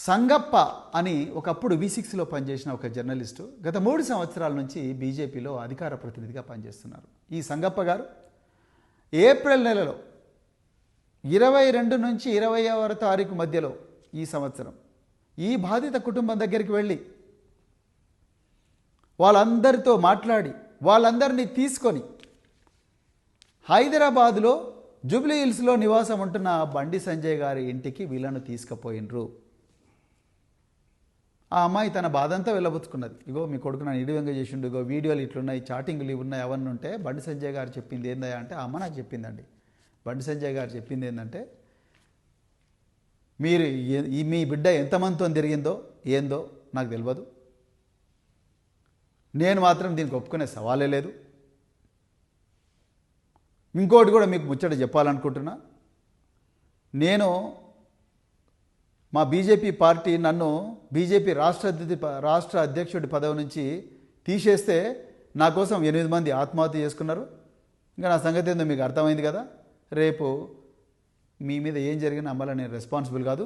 సంగప్ప అని ఒకప్పుడు V6లో పనిచేసిన ఒక జర్నలిస్టు గత 3 సంవత్సరాల నుంచి బీజేపీలో అధికార ప్రతినిధిగా పనిచేస్తున్నారు. ఈ సంగప్ప గారు ఏప్రిల్ నెలలో 22 నుంచి 20వ తారీఖు మధ్యలో ఈ సంవత్సరం ఈ బాధిత కుటుంబం దగ్గరికి వెళ్ళి వాళ్ళందరితో మాట్లాడి వాళ్ళందరినీ తీసుకొని హైదరాబాదులో జూబ్లీ హిల్స్లో నివాసం ఉంటున్న బండి సంజయ్ గారి ఇంటికి వీళ్ళను తీసుకుపోయినరు. ఆ అమ్మాయి తన బాధంతా వెళ్ళబుచ్చుకున్నది. ఇగో మీ కొడుకు నన్ను ఇడివంగా చేసిండు, ఇగో వీడియోలు ఇట్లున్నాయి, చాటింగ్లు ఇవి ఉన్నాయి, అవన్నీ ఉంటే బండి సంజయ్ గారు చెప్పింది ఏందా అంటే ఆ అమ్మ నాకు చెప్పిందండి. బండి సంజయ్ గారు చెప్పింది ఏంటంటే, మీరు మీ బిడ్డ ఎంతమందితో తిరిగిందో ఏందో నాకు తెలియదు, నేను మాత్రం దీనికి ఒప్పుకునే సవాలే లేదు. ఇంకోటి కూడా మీకు ముచ్చట చెప్పాలనుకుంటున్నా, నేను మా బీజేపీ పార్టీ నన్ను బీజేపీ రాష్ట్ర అధ్యక్షుడి పదవి నుంచి తీసేస్తే నా కోసం 8 మంది ఆత్మహత్య చేసుకున్నారు. ఇంకా నా సంగతి ఏందో మీకు అర్థమైంది కదా. రేపు మీ మీద ఏం జరిగినా అమ్మలా నేను రెస్పాన్సిబుల్ కాదు,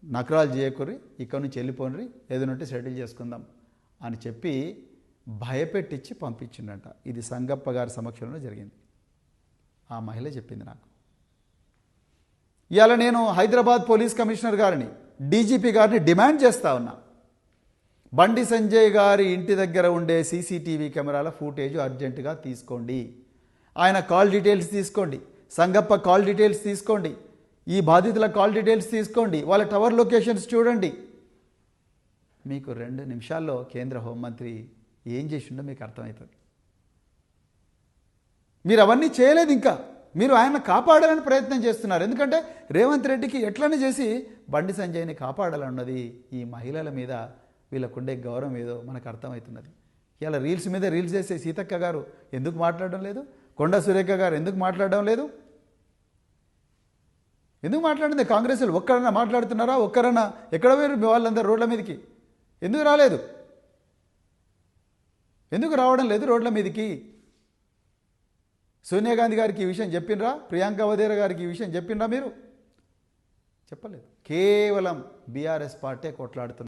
నకరాలు చేయకూరి, ఇక్కడి నుంచి వెళ్ళిపోండి, ఏదైనా సెటిల్ చేసుకుందాం అని చెప్పి భయపెట్టించి పంపించిండంట. ఇది సంగప్ప గారి సమక్షంలో జరిగింది. ఆ మహిళ చెప్పింది నాకు. ఇవాళ నేను హైదరాబాద్ పోలీస్ కమిషనర్ గారిని, డీజీపీ గారిని డిమాండ్ చేస్తా ఉన్నా, బండి సంజయ్ గారి ఇంటి దగ్గర ఉండే సీసీటీవీ కెమెరాల ఫుటేజ్ అర్జెంటుగా తీసుకోండి. ఆయన కాల్ డీటెయిల్స్ తీసుకోండి, సంగప్ప కాల్ డీటెయిల్స్ తీసుకోండి, ఈ బాధితుల కాల్ డీటెయిల్స్ తీసుకోండి, వాళ్ళ టవర్ లొకేషన్స్ చూడండి. మీకు 2 నిమిషాల్లో కేంద్ర హోంమంత్రి ఏం చేసిండో మీకు అర్థమవుతుంది. మీరు అవన్నీ చేయలేదు. ఇంకా మీరు ఆయన కాపాడాలని ప్రయత్నం చేస్తున్నారు. ఎందుకంటే రేవంత్ రెడ్డికి ఎట్లనే చేసి బండి సంజయ్ని కాపాడాలన్నది ఈ మహిళల మీద వీళ్ళకుండే గౌరవం ఏదో మనకు అర్థమవుతున్నది. ఇలా రీల్స్ మీద రీల్స్ చేసే సీతక్క గారు ఎందుకు మాట్లాడడం లేదు? కొండా సురేఖ గారు ఎందుకు మాట్లాడడం లేదు? ఎందుకు మాట్లాడింది? కాంగ్రెస్లు ఒక్కరన్నా మాట్లాడుతున్నారా? ఒక్కరన్నా ఎక్కడ పోయారు మీ వాళ్ళందరూ రోడ్ల మీదకి? ఎందుకు రాలేదు? ఎందుకు రావడం లేదు రోడ్ల మీదకి? సోనియా గాంధీ గారికి ఈ విషయం చెప్పినరా? ప్రియాంక వధేరా గారికి ఈ విషయం చెప్పినరా? మీరు చెప్పలేదు. కేవలం బీఆర్ఎస్ పార్టీ కొట్లాడుతున్నారు.